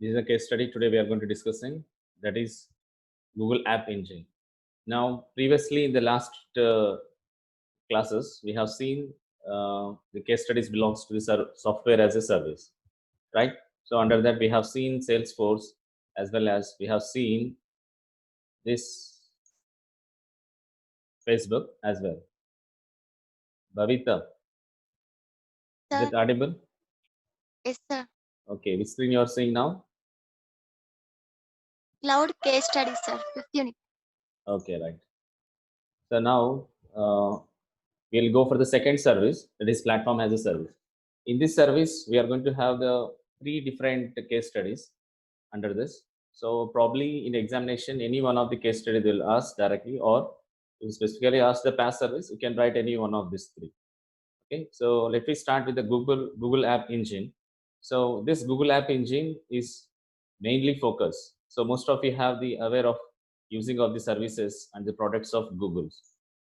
This is a case study today we are going to discussing, that is Google App Engine. Now, previously in the last classes, we have seen the case studies belongs to the software as a service, right? So under that we have seen Salesforce, as well as we have seen this Facebook as well. Bhavita, is Sir, it audible? yes, sir. Okay, which screen you are seeing now? Cloud case study, sir. Fifth unit. Okay, right. So now we'll go for the second service, that is platform as a service. In this service, we are going to have the three different case studies under this. So probably in examination, any one of the case study they will ask directly, or you specifically ask the past service, you can write any one of these three. Okay, so let me start with the Google App Engine. So this Google App Engine is mainly focused. So most of you have the aware of using of the services and the products of Google's.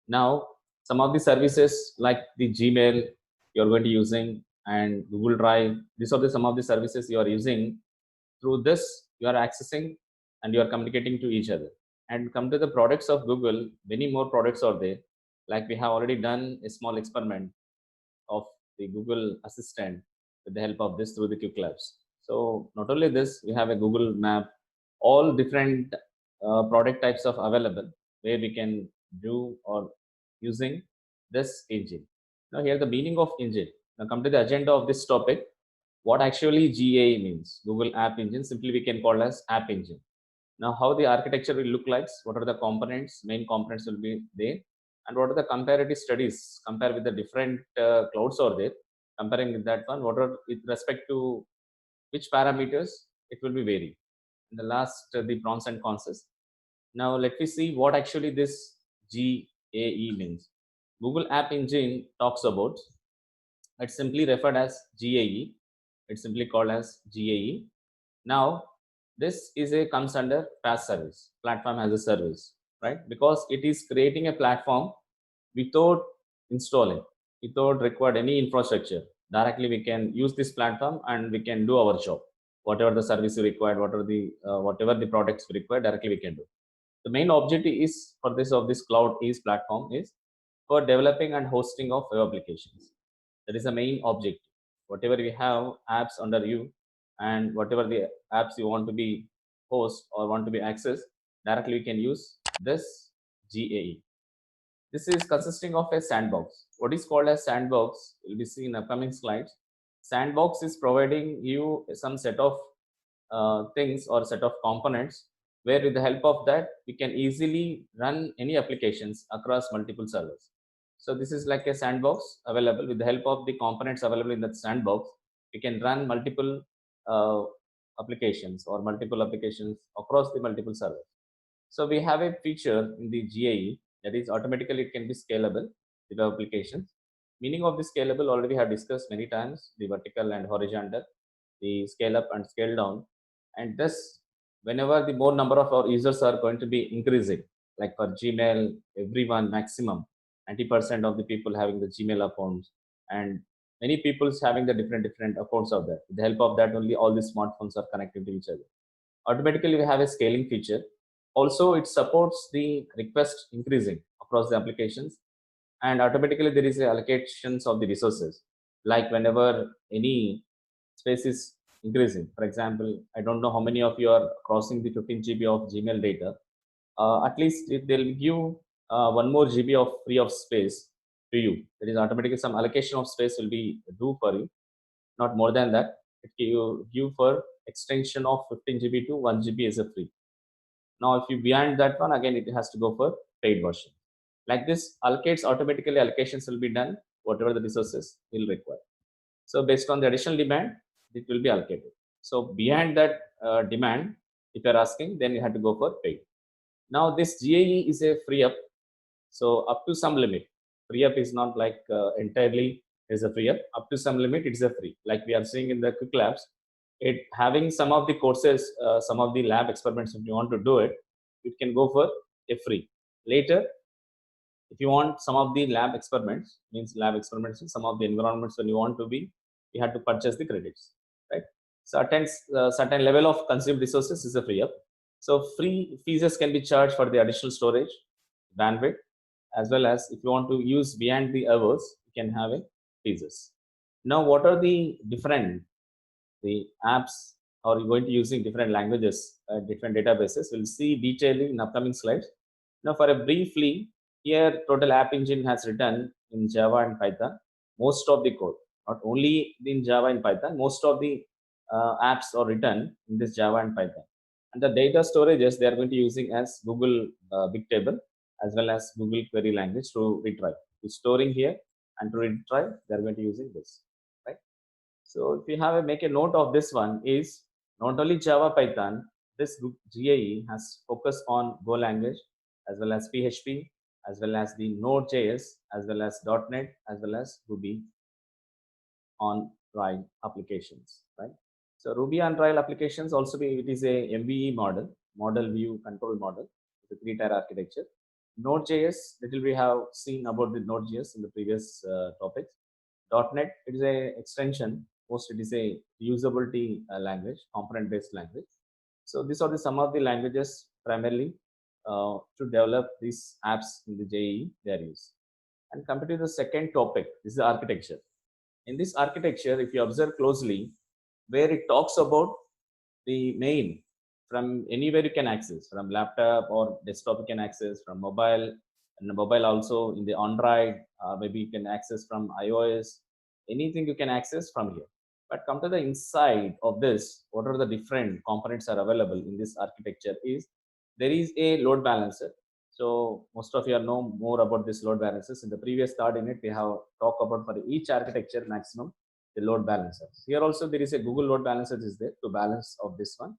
Now, some of the services like the Gmail you're going to using and Google Drive, these are the some of the services you are using. Through this, you are accessing and you are communicating to each other. And come to the products of Google, many more products are there. Like we have already done a small experiment of the Google Assistant with the help of this through the Quick Labs. So not only this, we have a Google Map, all different product types of available where we can do or using this engine. Now here the meaning of engine. Now come to the agenda of this topic. What actually GA means? Google App Engine. Simply we can call as App Engine. Now how the architecture will look like? What are the components? Main components will be there, and what are the comparative studies compare with the different clouds are there, comparing with that one, what are with respect to which parameters it will be vary. In the last the pros and cons. Now let me see what actually this GAE means. Google App Engine talks about, it's simply referred as GAE, it's simply called as GAE. Now this is a comes under PaaS service, platform as a service, right? Because it is creating a platform without installing, without required any infrastructure. Directly we can use this platform and we can do our job. Whatever the service we required, whatever the products we require, directly we can do. The main objective is for this of this cloud is platform is for developing and hosting of web applications. That is the main objective. Whatever we have apps under you, and whatever the apps you want to be host or want to be accessed, directly we can use this GAE. This is consisting of a sandbox. What is called as sandbox will be seen in upcoming slides. Sandbox is providing you some set of things or set of components where with the help of that we can easily run any applications across multiple servers. So this is like a sandbox available. With the help of the components available in that sandbox, we can run multiple uh, applications or multiple applications across the multiple servers. So we have a feature in the GAE that is automatically it can be scalable with the applications. Meaning of the scalable already we have discussed many times, the vertical and horizontal, the scale up and scale down. And thus, whenever the more number of our users are going to be increasing, like for Gmail, everyone maximum 90% of the people having the Gmail accounts, and many people's having the different accounts of that. With the help of that, only all the smartphones are connected to each other. Automatically, we have a scaling feature. Also, it supports the request increasing across the applications, and automatically there is a allocations of the resources. Like whenever any space is increasing, for example, I don't know how many of you are crossing the 15 GB of Gmail data. At least if they'll give one more GB of free of space to you, there is automatically some allocation of space will be due for you, not more than that. It give for extension of 15 GB to 1 GB as a free. Now if you beyond that one, again it has to go for paid version. Like this allocates, automatically allocations will be done whatever the resources will require. So based on the additional demand, it will be allocated. So beyond that demand, if you're asking, then you have to go for paid. Now this GAE is a free up, so up to some limit. Free up is not like entirely is a free up. Up to some limit, it's a free. Like we are seeing in the Quick Labs, it having some of the courses, some of the lab experiments. If you want to do it, it can go for a free. Later, if you want some of the lab experiments, means lab experiments in some of the environments when you want to be, you have to purchase the credits, right? certain level of consumed resources is a free up. So free fees can be charged for the additional storage, bandwidth, as well as if you want to use beyond the hours, you can have a fees. Now, what are the apps are going to using different languages, different databases? We'll see detailing in upcoming slides. Now, for a briefly, here Total App Engine has written in Java and Python most of the code, not only in Java and Python, most of the apps are written in this Java and Python. And the data storages they are going to using as Google Bigtable as well as Google Query Language to retrieve. To storing here and to retrieve, they are going to using this, right? So if you have make a note of this one is not only Java Python, this GAE has focus on Go language as well as PHP as well as the Node.js as well as .NET as well as Ruby on Rails applications, right? So Ruby on Rails applications also it is a MVE model view control model, the 3-tier architecture. Node.js, little we have seen about the Node.js in the previous topics. .NET, it is a extension. Most it is a usability language, component-based language. So these are some of the languages primarily to develop these apps in the JEE they are used. And coming to the second topic, this is the architecture. In this architecture, if you observe closely, where it talks about the main from anywhere you can access, from laptop or desktop you can access, from mobile, and mobile also in the Android, maybe you can access from iOS, anything you can access from here. But come to the inside of this, what are the different components are available in this architecture is there is a load balancer. So most of you know more about this load balancers. In the previous third unit, we have talked about for each architecture maximum the load balancers. Here also there is a Google load balancer is there to balance of this one.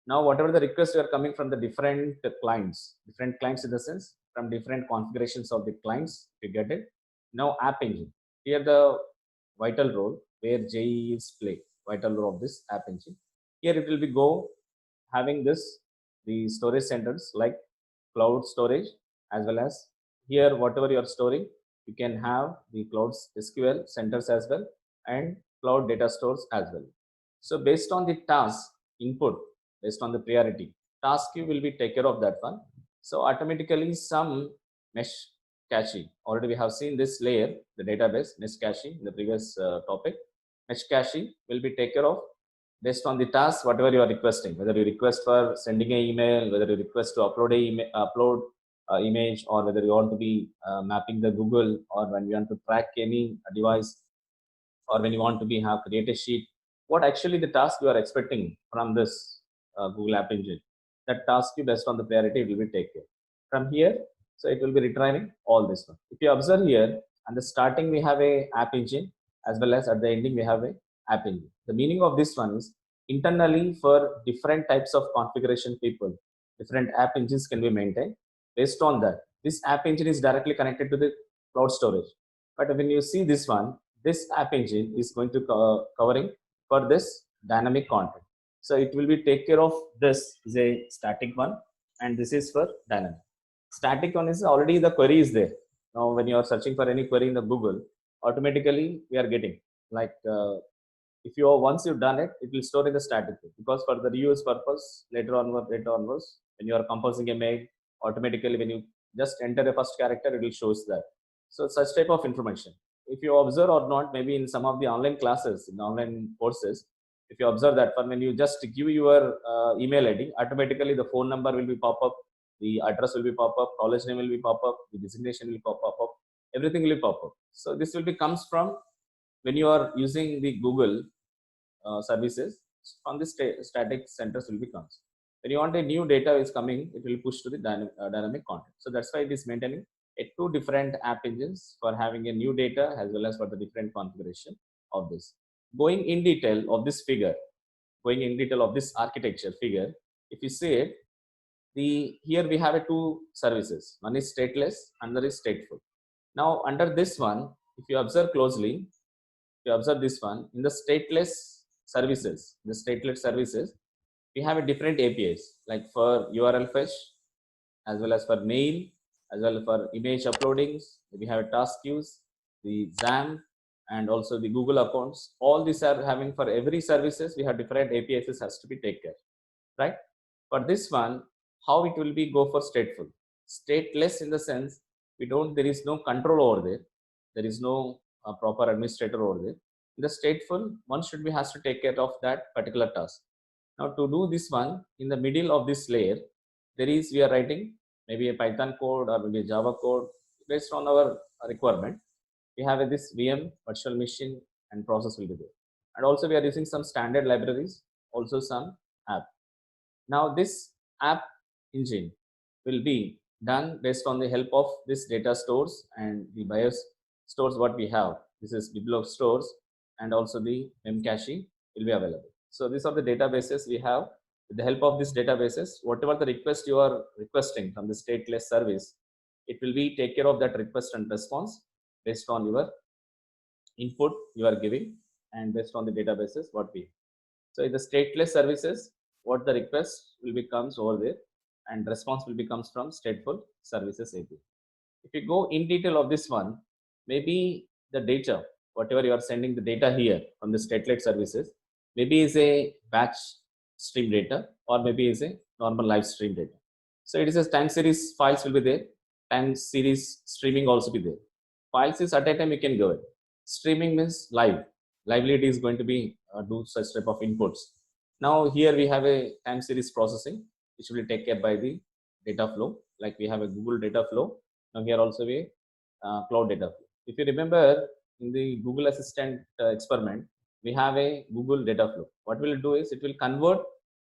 Now whatever the requests are coming from the different clients in the sense from different configurations of the clients, you get it. Now App Engine, here the vital role where JEE is play, vital role of this App Engine. Here it will be go having this, the storage centers like cloud storage as well as here whatever you are storing, you can have the cloud SQL centers as well and cloud data stores as well. So based on the task input, based on the priority, task queue will be take care of that one. So automatically some mesh caching, already we have seen this layer, the database mesh caching in the previous topic. Mesh caching will be take care of based on the task, whatever you are requesting, whether you request for sending an email, whether you request to upload image, or whether you want to be mapping the Google, or when you want to track any device, or when you want to be have create a sheet, what actually the task you are expecting from this Google App Engine, that task you based on the priority will be taken from here. So it will be retrieving all this one. If you observe here, at the starting we have a App Engine as well as at the ending we have a App Engine. The meaning of this one is internally for different types of configuration people, different app engines can be maintained. Based on that, this app engine is directly connected to the cloud storage. But when you see this one, this app engine is going to covering for this dynamic content. So it will be take care of this is a static one, and this is for dynamic. Static one is already the query is there. Now when you are searching for any query in the Google, automatically we are getting like if you once you've done it, it will store in the static because for the reuse purpose later onwards when you are composing a mail, automatically when you just enter a first character, it will shows that. So such type of information, if you observe or not, maybe in some of the online classes, in online courses, if you observe that when you just give your email ID, automatically the phone number will be pop up, the address will be pop up, college name will be pop up, the designation will pop up, everything will pop up. So this will be comes from when you are using the Google services from the static centers will be comes. When you want a new data is coming, it will push to the dynamic content. So that's why it is maintaining two different app engines for having a new data as well as for the different configuration of this. Going in detail of this figure, going in detail of this architecture figure, if you see it, here we have two services. One is stateless, another is stateful. Now under this one, if you observe closely, if you observe this one, in the stateless services, we have a different APIs like for URL fetch, as well as for mail, as well as for image uploadings. We have task queues, the XAMPP, and also the Google accounts. All these are having, for every services, we have different APIs has to be taken care, right? For this one, how it will be go for stateful. Stateless in the sense, there is no control over there. There is no proper administrator over there. In the stateful, one should be has to take care of that particular task. Now to do this one, in the middle of this layer, we are writing maybe a Python code or maybe a Java code based on our requirement. We have this VM, virtual machine, and process will be there. And also we are using some standard libraries, also some app. Now this app engine will be done based on the help of this data stores and the BIOS stores what we have. This is Biblioc stores, and also the Memcache will be available. So these are the databases we have. With the help of these databases, whatever the request you are requesting from the stateless service, it will be take care of that request and response based on your input you are giving and based on the databases what we. So in the stateless services, what the request will becomes over there, and response will becomes from stateful services API. If you go in detail of this one, maybe the data, whatever you are sending the data here from the stateless services, maybe is a batch stream data or maybe is a normal live stream data. So it is a time series files will be there, time series streaming also be there. Files is at a time you can go. Streaming means live. Lively is going to be do such type of inputs. Now here we have a time series processing, which will be taken care by the data flow. Like we have a Google data flow. Now here also a cloud data flow. If you remember in the Google Assistant experiment, we have a Google data flow. What will it do is it will convert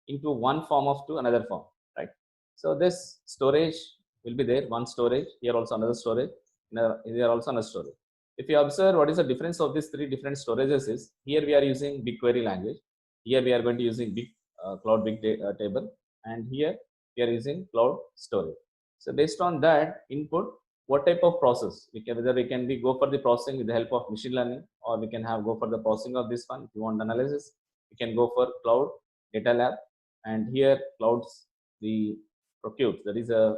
into one form of to another form, right? So this storage will be there, one storage, here also another storage, here also another storage. If you observe what is the difference of these three different storages is, here we are using BigQuery language, here we are going to using cloud big table, and here we are using cloud storage. So based on that input, what type of process we can, whether we can be go for the processing with the help of machine learning, or we can have go for the processing of this one. If you want analysis, we can go for cloud data lab, and here clouds the procure, that is a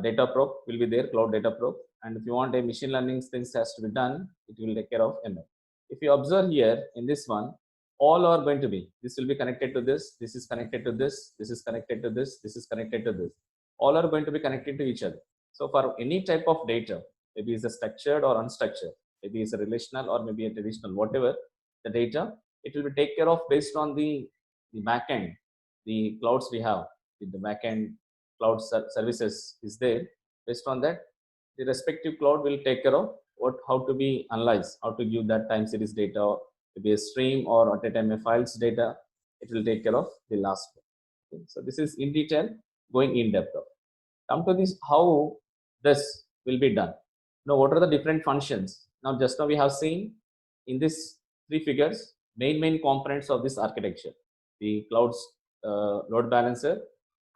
data proc will be there, cloud data proc. And if you want a machine learning things has to be done, it will take care of ML. If you observe here in this one, all are going to be, this will be connected to this, this is connected to this, this is connected to this, this is connected to this. All are going to be connected to each other. So for any type of data, maybe it's a structured or unstructured, maybe it's a relational or maybe a traditional, whatever the data, it will be take care of based on the backend, the clouds we have, with the backend cloud services is there. Based on that, the respective cloud will take care of how to be analyzed, how to give that time series data, to be a stream or at a time a files data. It will take care of the last one. Okay. So this is in detail going in depth of. Come to this, how this will be done. Now, what are the different functions? Now, just now we have seen in this three figures, main components of this architecture. The cloud load balancer,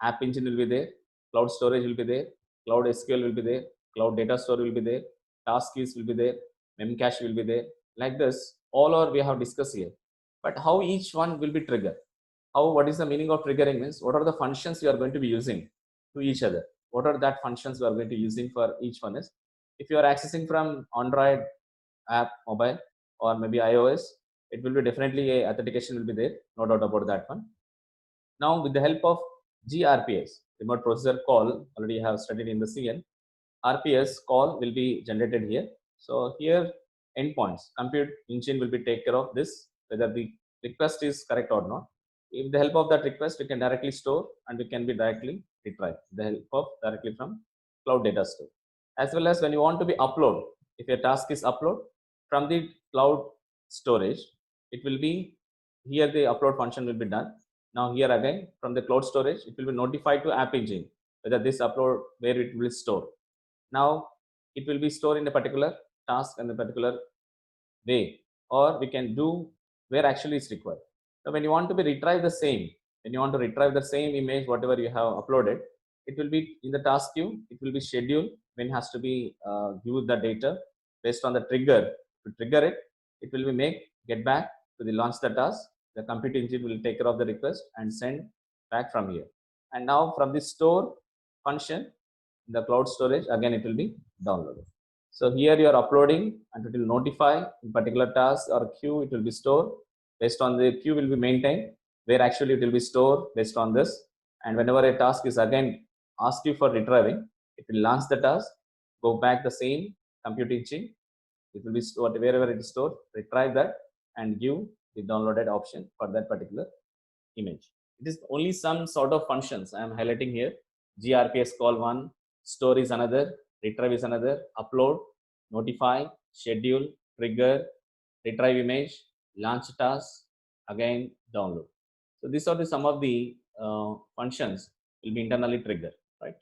app engine will be there, cloud storage will be there, cloud SQL will be there, cloud data store will be there, task keys will be there, Memcache will be there. Like this, all are we have discussed here. But how each one will be triggered? What is the meaning of triggering means? What are the functions you are going to be using to each other? What are that functions we are going to using for each one is? If you are accessing from Android app, mobile, or maybe iOS, it will be definitely a authentication will be there, no doubt about that one. Now with the help of gRPS, remote processor call, already have studied in the CN, RPS call will be generated here. So here endpoints, compute engine will be take care of this, whether the request is correct or not. With the help of that request, we can directly store and we can be directly retrieve the help of directly from cloud data store. As well as when you want to be upload, if your task is upload from the cloud storage, it will be here the upload function will be done. Now here again from the cloud storage, it will be notified to app engine whether this upload where it will store. Now it will be stored in a particular task and a particular way, or we can do where actually is required. So when you want to be retrieve the same, when you want to retrieve the same image, whatever you have uploaded, it will be in the task queue. It will be scheduled when it has to be viewed the data based on the trigger. To trigger it, it will be get back to the launch the task. The compute engine will take care of the request and send back from here. And now from the store function, the cloud storage, again it will be downloaded. So here you are uploading and it will notify in particular task or queue, it will be stored based on the queue will be maintained, where actually it will be stored based on this. And whenever a task is again asked you for retrieving, it will launch the task, go back the same compute engine, it will be stored wherever it is stored, retrieve that and give the downloaded option for that particular image. It is only some sort of functions I am highlighting here. grps call one, store is another, retrieve is another, upload, notify, schedule, trigger, retrieve image, launch task, again download. So these are the some of the functions will be internally triggered, right?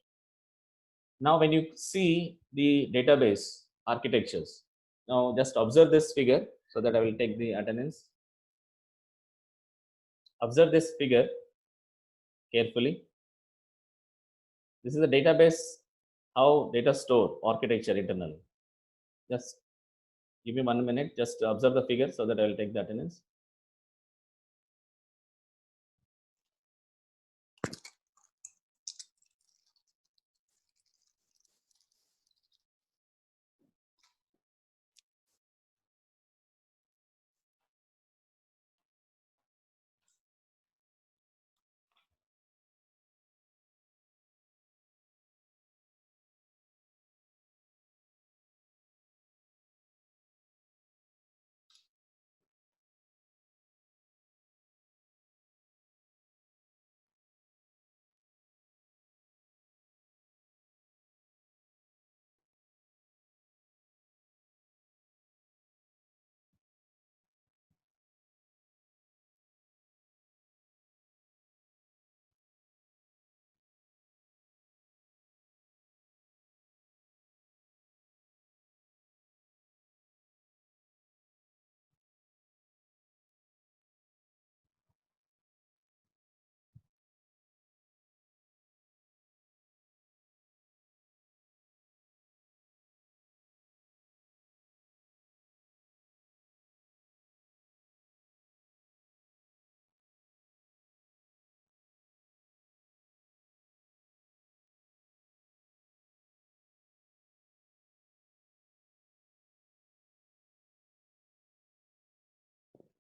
Now when you see the database architectures, now just observe this figure so that I will take the attendance. Observe this figure carefully. This is the database, how data store architecture internally. Just give me 1 minute, just observe the figure so that I will take the attendance.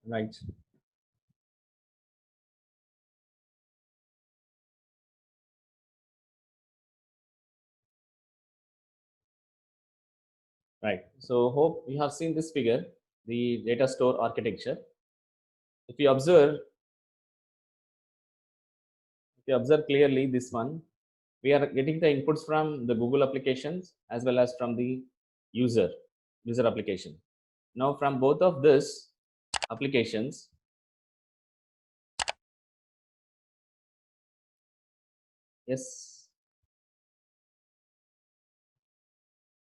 Right. Right. So hope you have seen this figure, the data store architecture. If you observe clearly this one, we are getting the inputs from the Google applications as well as from the user application. Now from both of these applications, yes,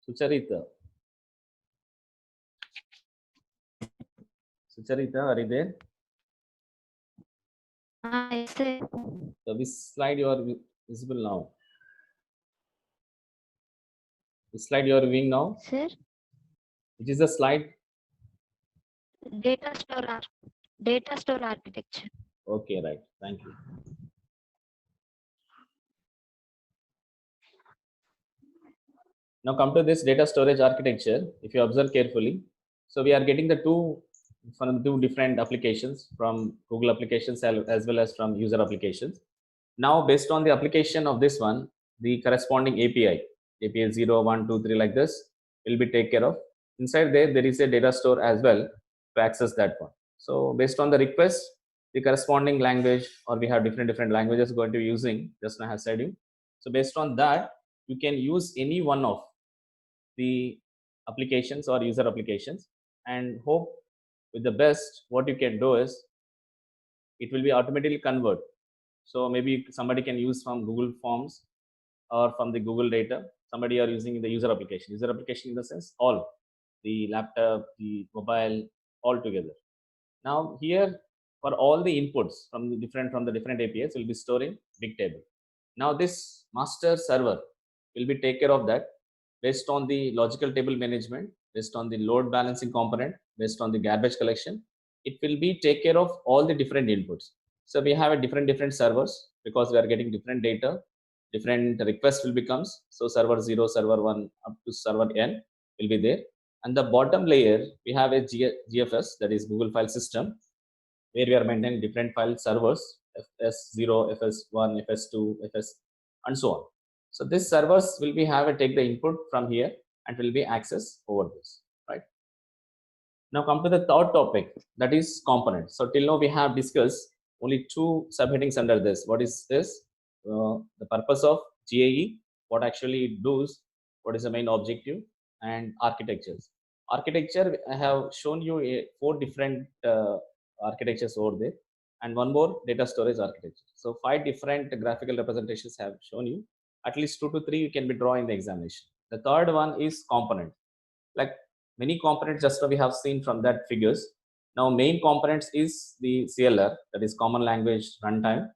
Sucharita, are you there? Yes, sir. So which slide you are visible now? Which slide you are viewing now? Sir, Which is the slide? data store architecture. Okay, right. Thank you. Now come to this data storage architecture. If you observe carefully, so we are getting the two different applications from Google applications as well as from user applications. Now based on the application of this one, the corresponding API 0, 1, 2, 3 like this will be taken care of. Inside there is a data store as well to access that one. So based on the request, the corresponding language, or we have different languages going to be using, just now I have said you. So based on that, you can use any one of the applications or user applications, and hope with the best what you can do is it will be automatically convert. So maybe somebody can use from Google Forms or from the Google data, somebody are using the user application in the sense all the laptop, the mobile, all together. Now here, for all the inputs from the different APIs will be storing Bigtable. Now this master server will be take care of that based on the logical table management, based on the load balancing component, based on the garbage collection. It will be take care of all the different inputs. So we have a different servers because we are getting different data, different requests will becomes. So server 0, server 1 up to server n will be there. And the bottom layer, we have a GFS, that is Google File System, where we are maintaining different file servers, FS0, FS1, FS2, FS, and so on. So this servers will be take the input from here and will be accessed over this, right? Now come to the third topic, that is components. So till now we have discussed only two subheadings under this. What is this? The purpose of GAE, what actually it does, what is the main objective, and architectures. Architecture, I have shown you four different architectures over there, and one more data storage architecture. So 5 different graphical representations have shown you. At least 2 to 3 you can be drawn in the examination. The third one is component. Like many components just we have seen from that figures. Now main components is the CLR, that is common language runtime,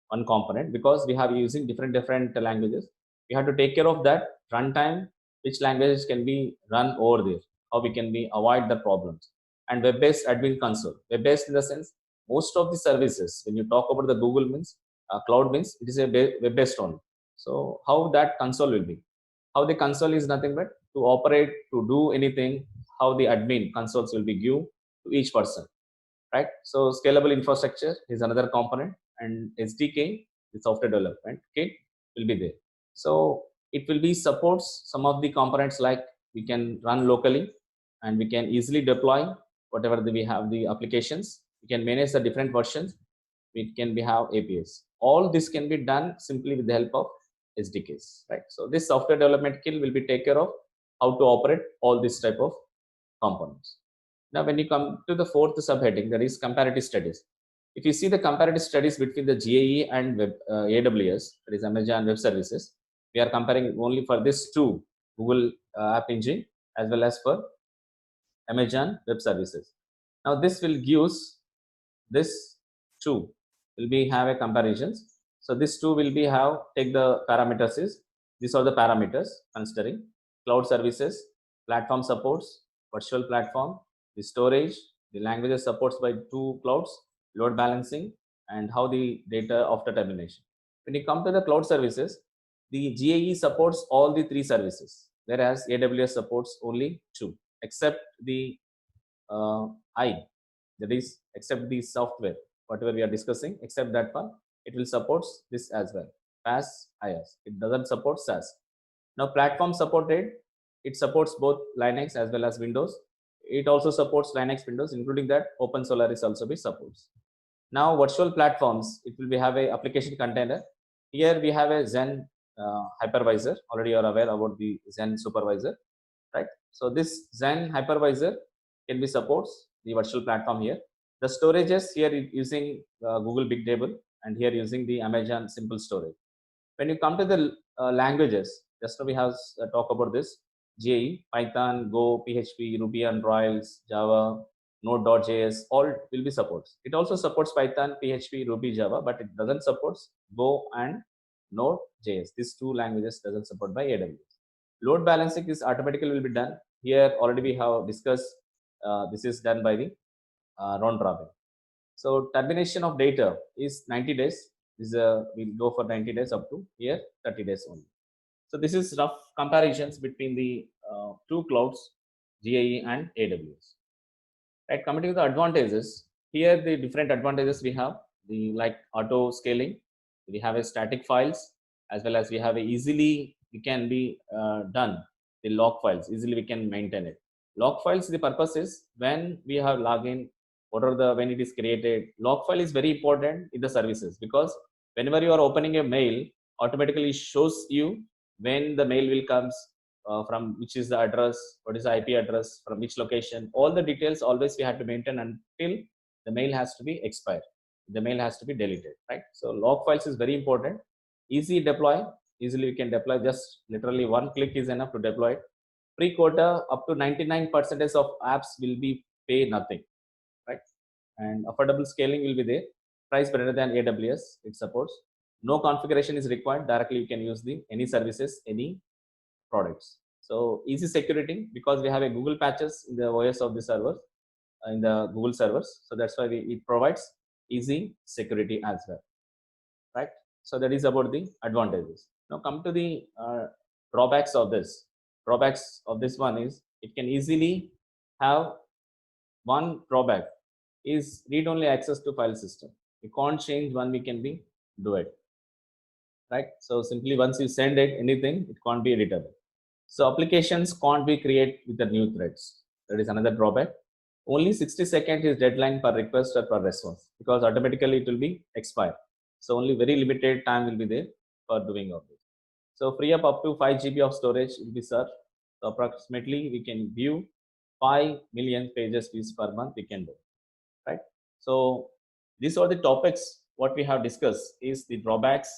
one component, because we have using different languages. We have to take care of that runtime, which languages can be run over there, how we can be avoid the problems. And web-based admin console. Web-based in the sense, most of the services, when you talk about the Google means, cloud means, it is a web-based only. So how that console will be? How the console is nothing but to operate, to do anything, how the admin consoles will be given to each person, right? So scalable infrastructure is another component, and SDK, the software development kit, will be there. So it will be supports some of the components, like we can run locally and we can easily deploy whatever we have the applications. We can manage the different versions. We can have APIs. All this can be done simply with the help of SDKs, right? So this software development kit will be take care of how to operate all this type of components. Now, when you come to the fourth subheading, that is comparative studies. If you see the comparative studies between the GAE and AWS, that is Amazon Web Services, we are comparing only for this two, Google App Engine as well as for Amazon Web Services. Now, this will give this two will be have a comparisons. So this two will be have take the parameters is, these are the parameters considering cloud services, platform supports, virtual platform, the storage, the languages supports by 2 clouds, load balancing, and how the data after termination. When you come to the cloud services, the GAE supports all the 3 services, whereas AWS supports only 2, except the I, that is except the software, whatever we are discussing, except that one, it will support this as well, PaaS, IaaS. It doesn't support SaaS. Now platform supported, it supports both Linux as well as Windows. It also supports Linux, Windows, including that OpenSolaris also be supports. Now virtual platforms, it will be have a application container. Here we have a Zen hypervisor. Already you are aware about the Zen supervisor, right? So this Zen hypervisor can be supports the virtual platform here. The storages here using Google Big Table, and here using the Amazon Simple Storage. When you come to the languages, just now we have talk about this GAE, Python, Go, PHP, Ruby on Rails, Java, Node.js, all will be supports. It also supports Python, PHP, Ruby, Java, but it doesn't support Go and Node.js. These two languages doesn't support by AWS. Load balancing is automatically will be done. Here already we have discussed. This is done by the round robin. So termination of data is 90 days. This we'll go for 90 days up to here 30 days only. So this is rough comparisons between the two clouds, GAE and AWS. Right, coming to the advantages, here the different advantages we have, the like auto scaling, we have a static files, as well as we have a easily we can be done the log files, easily we can maintain it. Log files, the purpose is when we have login, what are the when it is created, log file is very important in the services, because whenever you are opening a mail, automatically shows you when the mail will comes, from which is the address, what is the IP address, from which location, all the details always we have to maintain until the mail has to be expired, the mail has to be deleted, right? So log files is very important. Easy deploy, easily you can deploy, just literally one click is enough to deploy it. Pre-quota up to 99% of apps will be pay nothing, right? And affordable scaling will be there. Price better than AWS, it supports. No configuration is required, directly you can use the any services, any products. So easy security, because we have a Google patches in the OS of the servers, in the Google servers. So that's why it provides easy security as well, right? So that is about the advantages. Now come to the drawbacks of this. Drawbacks of this one is it can easily have one drawback is read-only access to file system. You can't change one weekend be do it, right? So simply once you send it anything, it can't be editable. So applications can't be created with the new threads. That is another drawback. Only 60 seconds is deadline per request or per response because automatically it will be expired. So only very limited time will be there for doing all this. So free up to 5 GB of storage will be served. So approximately we can view 5 million pages views per month we can do, right? So these are the topics what we have discussed is the drawbacks,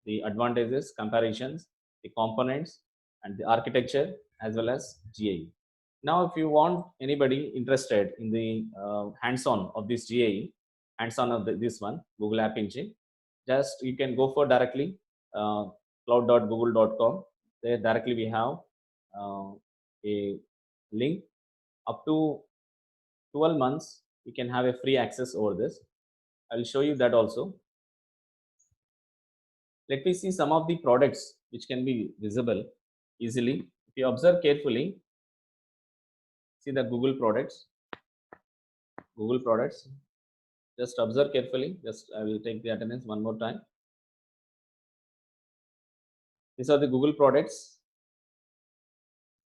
the advantages, comparisons, the components, and the architecture as well as GAE. Now, if you want anybody interested in the hands-on of this GAE, hands-on of this one, Google App Engine, just you can go for directly cloud.google.com. There directly we have a link up to 12 months. You can have a free access over this. I will show you that also. Let me see some of the products which can be visible easily. If you observe carefully, see the Google products. Google products. Just observe carefully. Just I will take the attendance one more time. These are the Google products.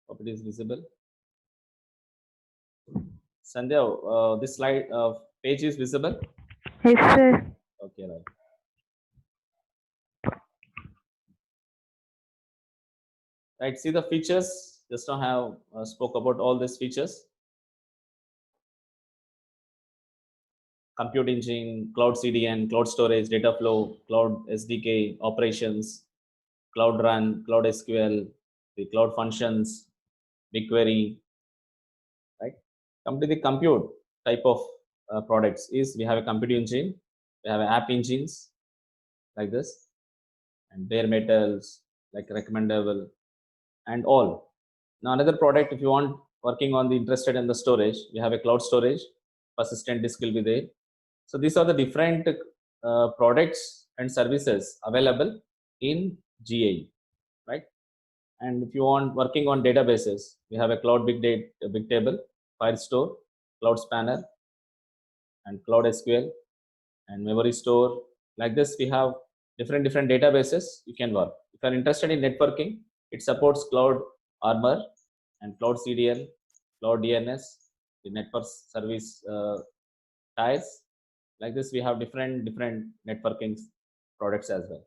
Hope it is visible. Sandhya, this slide page is visible. Yes, sir. Okay, right. Right. See the features. Just now have spoke about all these features. Compute engine, cloud CDN, cloud storage, data flow, cloud SDK, operations, cloud run, cloud SQL, the cloud functions, BigQuery, right? Come to the compute type of products is we have a compute engine, we have app engines like this, and bare metals like recommendable, and all. Now another product, if you want working on the interested in the storage, we have a cloud storage, persistent disk will be there. So these are the different products and services available in GAE, right? And if you want working on databases, we have a cloud big table, Firestore, Cloud Spanner, and Cloud SQL, and memory store. Like this, we have different databases you can work. If you are interested in networking, it supports Cloud Armor and Cloud CDL, Cloud DNS, the network service ties. Like this, we have different networking products as well.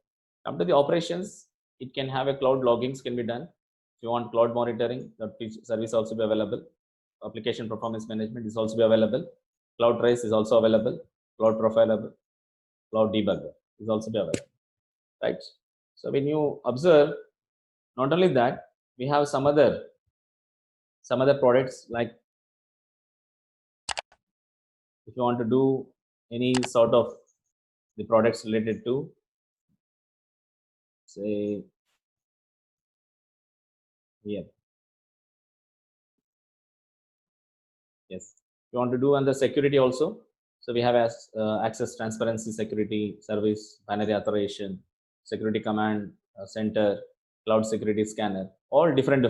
Come to the operations, it can have a cloud loggings can be done. If you want cloud monitoring, that service also be available. Application performance management is also be available. Cloud trace is also available. Cloud profile, cloud debugger is also be available, right? So when you observe, not only that, we have some other products like if you want to do any sort of the products related to say here. Yes, you want to do under security also. So we have access transparency, security service, binary authorization, security command center, cloud security scanner, all different.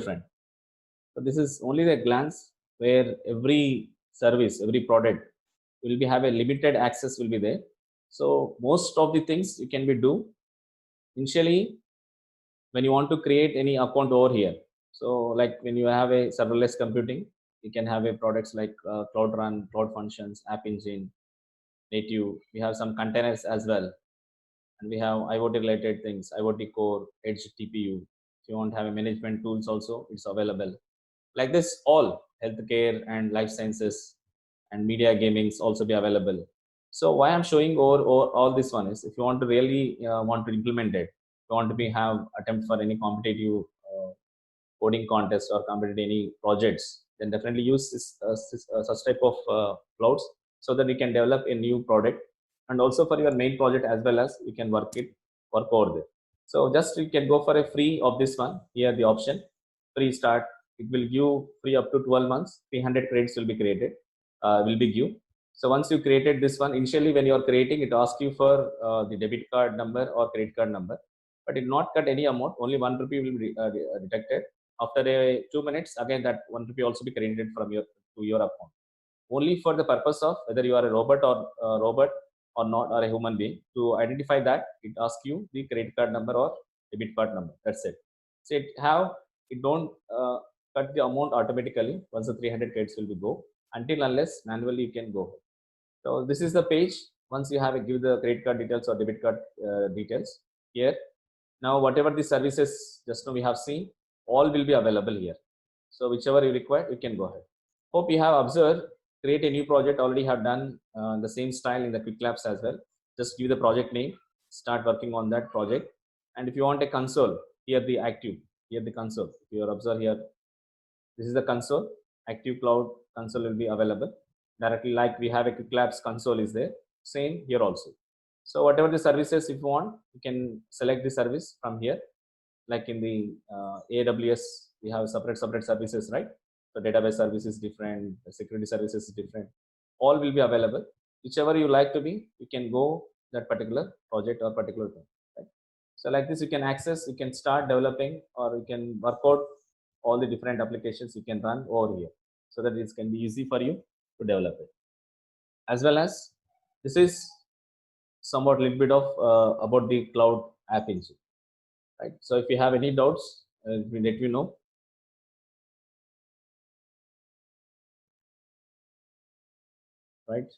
So this is only the glance where every service, every product will be have a limited access will be there. So most of the things you can be do initially when you want to create any account over here. So like when you have a serverless computing, you can have a products like Cloud Run, Cloud Functions, App Engine, Native. We have some containers as well, and we have IoT related things, IoT Core, Edge TPU. If you want to have a management tools also, it's available. Like this, all healthcare and life sciences and media gamings also be available. So why I'm showing over all this one is if you want to really want to implement it, you want to be have attempt for any competitive coding contest or competitive any projects, then definitely use such type of clouds so that we can develop a new product, and also for your main project as well as you can work over there. So just you can go for a free of this one here, the option free start. It will give free up to 12 months. 300 credits will be created, will be give. So once you created this one, initially when you are creating, it asks you for the debit card number or credit card number, but it not cut any amount. Only 1 rupee will be deducted After 2 minutes, again that 1 rupee also be credited from your to your account. Only for the purpose of whether you are a robot or not, or a human being. To identify that, it asks you the credit card number or debit card number. That's it. So it don't cut the amount automatically once the 300 credits will be go, until unless manually you can go. So this is the page. Once you have give the credit card details or debit card details here. Now whatever the services just now we have seen, all will be available here. So whichever you require, you can go ahead. Hope you have observed. Create a new project. Already have done the same style in the Quick Labs as well. Just give the project name, start working on that project. And if you want a console, here the active, here the console. If you observe here, this is the console. Active Cloud console will be available directly, like we have a Quick Labs console is there. Same here also. So whatever the services if you want, you can select the service from here. Like in the AWS, we have separate services, right? So database service is different, the security services is different. All will be available. Whichever you like to be, you can go that particular project or particular thing. Right? So like this, you can access, you can start developing, or you can work out all the different applications you can run over here, so that it can be easy for you to develop it. As well as this is somewhat little bit of about the cloud app engine. Right. So if you have any doubts, let me know. Right.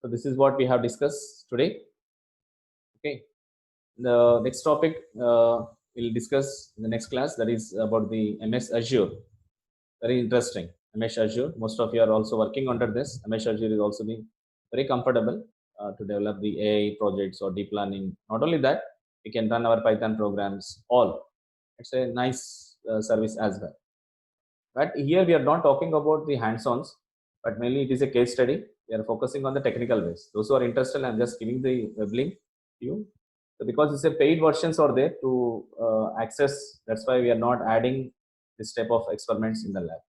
So this is what we have discussed today. Okay. The next topic we'll discuss in the next class, that is about the MS Azure. Very interesting. MS Azure. Most of you are also working under this. MS Azure is also being very comfortable to develop the AI projects or deep learning. Not only that, we can run our Python programs. All. It's a nice service as well. But here we are not talking about the hands-ons, but mainly it is a case study. We are focusing on the technical ways. Those who are interested, I'm just giving the web link to you. So because it's a paid versions are there to access, that's why we are not adding this type of experiments in the lab.